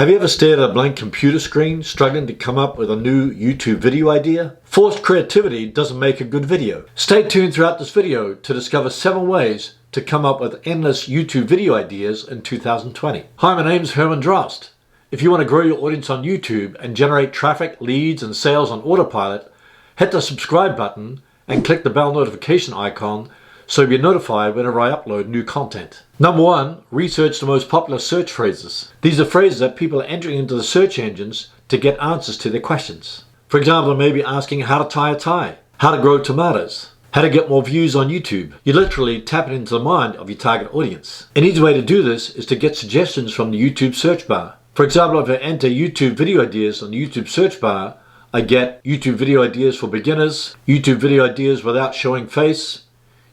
Have you ever stared at a blank computer screen, struggling to come up with a new YouTube video idea? Forced creativity doesn't make a good video. Stay tuned throughout this video to discover 7 ways to come up with endless YouTube video ideas in 2020. Hi, my name's Herman Drost. If you want to grow your audience on YouTube and generate traffic, leads, and sales on autopilot, hit the subscribe button and click the bell notification icon so you'll be notified whenever I upload new content. Number 1, research the most popular search phrases. These are phrases that people are entering into the search engines to get answers to their questions. For example, maybe asking how to tie a tie, how to grow tomatoes, how to get more views on YouTube. You're literally tapping into the mind of your target audience. An easy way to do this is to get suggestions from the YouTube search bar. For example, if I enter YouTube video ideas on the YouTube search bar, I get YouTube video ideas for beginners, YouTube video ideas without showing face,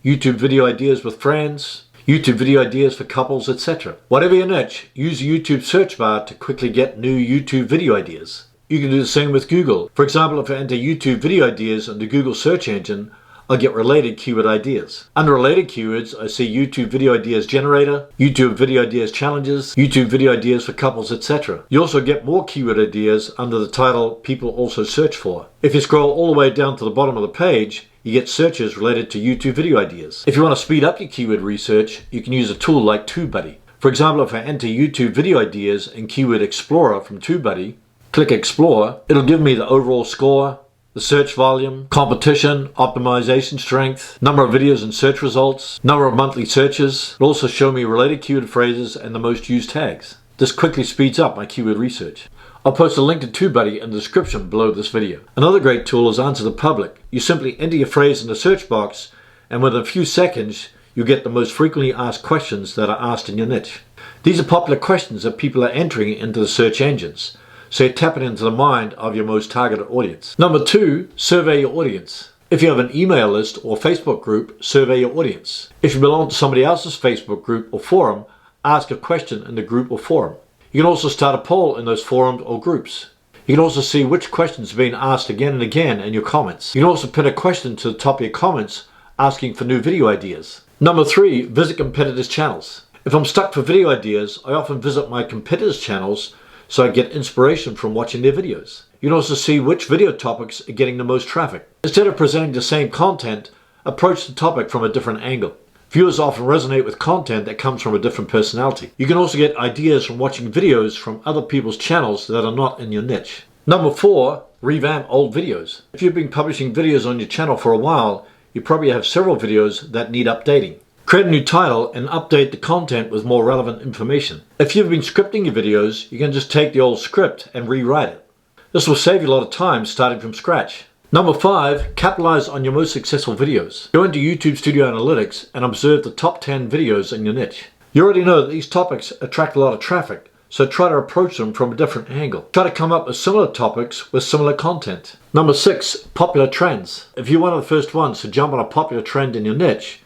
YouTube video ideas with friends, YouTube video ideas for couples, etc. Whatever your niche, use the YouTube search bar to quickly get new YouTube video ideas. You can do the same with Google. For example, if I enter YouTube video ideas on the Google search engine, I'll get related keyword ideas. Under related keywords, I see YouTube video ideas generator, YouTube video ideas challenges, YouTube video ideas for couples, etc. You also get more keyword ideas under the title people also search for. If you scroll all the way down to the bottom of the page, you get searches related to YouTube video ideas. If you want to speed up your keyword research, you can use a tool like TubeBuddy. For example, if I enter YouTube video ideas in Keyword Explorer from TubeBuddy, click Explore, it'll give me the overall score, the search volume, competition, optimization strength, number of videos and search results, number of monthly searches. It'll also show me related keyword phrases and the most used tags. This quickly speeds up my keyword research. I'll post a link to TubeBuddy in the description below this video. Another great tool is Answer the Public. You simply enter your phrase in the search box, and within a few seconds, you get the most frequently asked questions that are asked in your niche. These are popular questions that people are entering into the search engines, so you're tapping into the mind of your most targeted audience. Number 2, survey your audience. If you have an email list or Facebook group, survey your audience. If you belong to somebody else's Facebook group or forum, ask a question in the group or forum. You can also start a poll in those forums or groups. You can also see which questions are being asked again and again in your comments. You can also pin a question to the top of your comments asking for new video ideas. Number 3, visit competitors' channels. If I'm stuck for video ideas, I often visit my competitors' channels so I get inspiration from watching their videos. You can also see which video topics are getting the most traffic. Instead of presenting the same content, approach the topic from a different angle. Viewers often resonate with content that comes from a different personality. You can also get ideas from watching videos from other people's channels that are not in your niche. Number 4, revamp old videos. If you've been publishing videos on your channel for a while, you probably have several videos that need updating. Create a new title and update the content with more relevant information. If you've been scripting your videos, you can just take the old script and rewrite it. This will save you a lot of time starting from scratch. Number 5, capitalize on your most successful videos. Go into YouTube Studio Analytics and observe the top 10 videos in your niche. You already know that these topics attract a lot of traffic, so try to approach them from a different angle. Try to come up with similar topics with similar content. Number 6, popular trends. If you're one of the first ones to jump on a popular trend in your niche,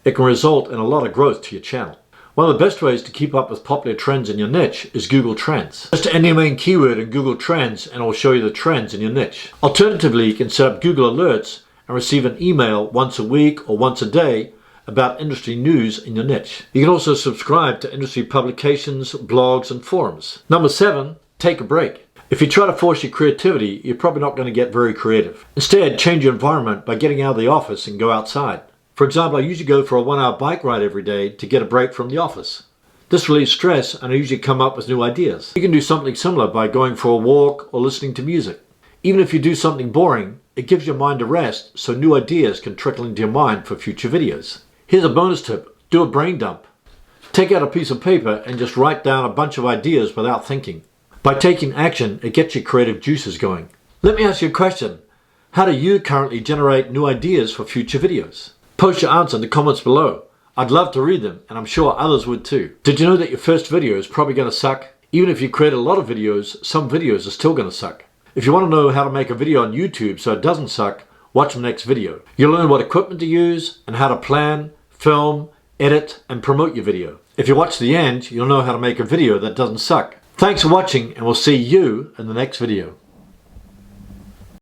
it can result in a lot of growth to your channel. One of the best ways to keep up with popular trends in your niche is Google Trends. Just enter your main keyword in Google Trends and it will show you the trends in your niche. Alternatively, you can set up Google Alerts and receive an email once a week or once a day about industry news in your niche. You can also subscribe to industry publications, blogs, and forums. Number 7, take a break. If you try to force your creativity, you're probably not going to get very creative. Instead, change your environment by getting out of the office and go outside. For example, I usually go for a 1-hour bike ride every day to get a break from the office. This relieves stress and I usually come up with new ideas. You can do something similar by going for a walk or listening to music. Even if you do something boring, it gives your mind a rest so new ideas can trickle into your mind for future videos. Here's a bonus tip. Do a brain dump. Take out a piece of paper and just write down a bunch of ideas without thinking. By taking action, it gets your creative juices going. Let me ask you a question. How do you currently generate new ideas for future videos? Post your answer in the comments below. I'd love to read them, and I'm sure others would too. Did you know that your first video is probably going to suck? Even if you create a lot of videos, some videos are still going to suck. If you want to know how to make a video on YouTube so it doesn't suck, watch the next video. You'll learn what equipment to use and how to plan, film, edit, and promote your video. If you watch to the end, you'll know how to make a video that doesn't suck. Thanks for watching, and we'll see you in the next video.